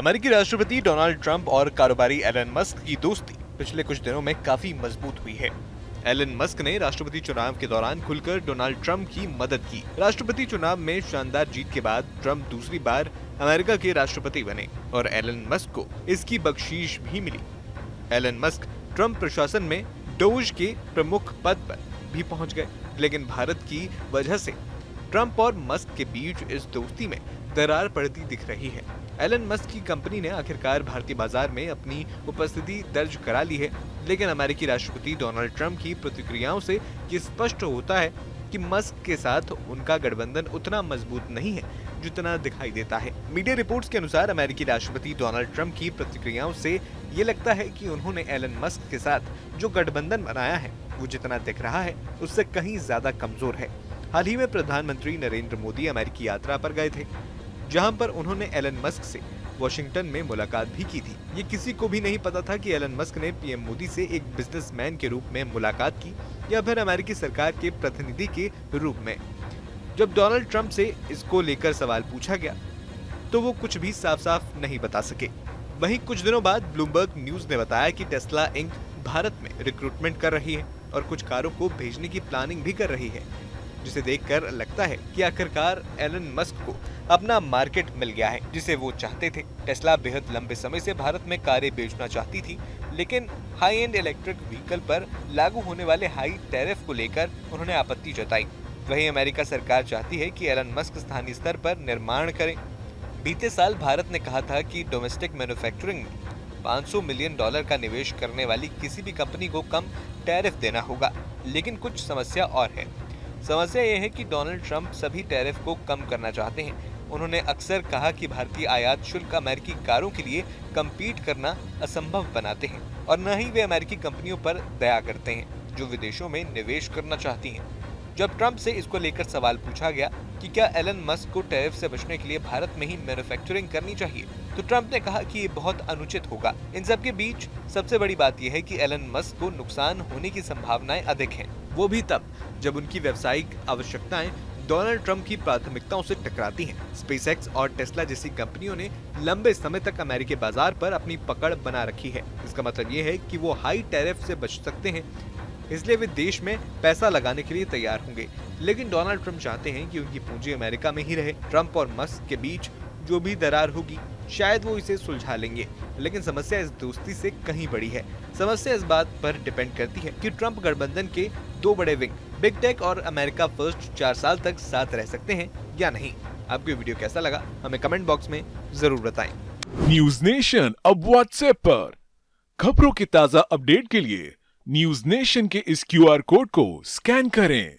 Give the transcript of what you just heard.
अमेरिकी राष्ट्रपति Donald Trump और कारोबारी एलन मस्क की दोस्ती पिछले कुछ दिनों में काफी मजबूत हुई है। एलन मस्क ने राष्ट्रपति चुनाव के दौरान खुलकर डोनाल्ड ट्रंप की मदद की। राष्ट्रपति चुनाव में शानदार जीत के बाद ट्रंप दूसरी बार अमेरिका के राष्ट्रपति बने और एलन मस्क को इसकी बख्शीश भी मिली। एलन मस्क ट्रंप प्रशासन में डोज के प्रमुख पद पर भी पहुंच गए, लेकिन भारत की वजह से ट्रंप और मस्क के बीच इस दोस्ती में दरार पड़ती दिख रही है। एलन मस्क की कंपनी ने आखिरकार भारतीय बाजार में अपनी उपस्थिति दर्ज करा ली है, लेकिन अमेरिकी राष्ट्रपति डोनाल्ड ट्रंप की प्रतिक्रियाओं से ये स्पष्ट होता है कि मस्क के साथ उनका गठबंधन उतना मजबूत नहीं है जितना दिखाई देता है। मीडिया रिपोर्ट्स के अनुसार अमेरिकी राष्ट्रपति डोनाल्ड ट्रंप की प्रतिक्रियाओं से ये लगता है कि उन्होंने एलन मस्क के साथ जो गठबंधन बनाया है वो जितना दिख रहा है उससे कहीं ज्यादा कमजोर है। हाल ही में प्रधानमंत्री नरेंद्र मोदी अमेरिकी यात्रा पर गए थे, जहां पर उन्होंने एलन मस्क से वॉशिंगटन में मुलाकात भी की थी। ये किसी को भी नहीं पता था कि एलन मस्क ने पीएम मोदी से एक बिजनेसमैन के रूप में मुलाकात की या फिर अमेरिकी सरकार के प्रतिनिधि के रूप में। जब डोनाल्ड ट्रंप से इसको लेकर सवाल पूछा गया तो वो कुछ भी साफ साफ नहीं बता सके। वहीं कुछ दिनों बाद ब्लूमबर्ग न्यूज ने बताया कि टेस्ला इंक भारत में रिक्रूटमेंट कर रही है और कुछ कारों को भेजने की प्लानिंग भी कर रही है, जिसे देखकर लगता है कि आखिरकार एलन मस्क को अपना मार्केट मिल गया है जिसे वो चाहते थे। टेस्ला बेहद लंबे समय से भारत में कारें बेचना चाहती थी, लेकिन हाई एंड इलेक्ट्रिक व्हीकल पर लागू होने वाले हाई टैरिफ को लेकर उन्होंने आपत्ति जताई। वहीं अमेरिका सरकार चाहती है कि एलन मस्क स्थानीय स्तर पर निर्माण करें। बीते साल भारत ने कहा था कि डोमेस्टिक मैन्युफैक्चरिंग में $500 मिलियन का निवेश करने वाली किसी भी कंपनी को कम टैरिफ देना होगा, लेकिन कुछ समस्या और है। समस्या यह है कि डोनाल्ड ट्रंप सभी टैरिफ को कम करना चाहते हैं। उन्होंने अक्सर कहा कि भारतीय आयात शुल्क अमेरिकी कारों के लिए कम्पीट करना असंभव बनाते हैं और न ही वे अमेरिकी कंपनियों पर दया करते हैं जो विदेशों में निवेश करना चाहती हैं। जब ट्रंप से इसको लेकर सवाल पूछा गया कि क्या एलन मस्क को टैरिफ से बचने के लिए भारत में ही मैन्युफैक्चरिंग करनी चाहिए, तो ट्रंप ने कहा कि ये बहुत अनुचित होगा। इन सब के बीच सबसे बड़ी बात यह है कि एलन मस्क को नुकसान होने की संभावनाएं अधिक हैं, वो भी तब जब उनकी व्यावसायिक आवश्यकताएं डोनाल्ड ट्रंप की प्राथमिकताओं से टकराती हैं। स्पेसएक्स और टेस्ला जैसी कंपनियों ने लंबे समय तक अमेरिकी बाजार पर अपनी पकड़ बना रखी है। इसका मतलब ये है कि वो हाई टैरिफ से बच सकते हैं, इसलिए वे देश में पैसा लगाने के लिए तैयार होंगे। लेकिन डोनाल्ड ट्रंप चाहते हैं कि उनकी पूंजी अमेरिका में ही रहे। ट्रंप और मस्क के बीच जो भी दरार होगी शायद वो इसे सुलझा लेंगे, लेकिन समस्या इस दोस्ती से कहीं बड़ी है। समस्या इस बात पर डिपेंड करती है कि ट्रंप गठबंधन के दो बड़े विंग बिग टेक और अमेरिका फर्स्ट 4 साल तक साथ रह सकते हैं या नहीं। आपको ये वीडियो कैसा लगा हमें कमेंट बॉक्स में जरूर बताएं। न्यूज नेशन अब व्हाट्सएप पर खबरों के ताजा अपडेट के लिए न्यूज नेशन के इस QR कोड को स्कैन करें।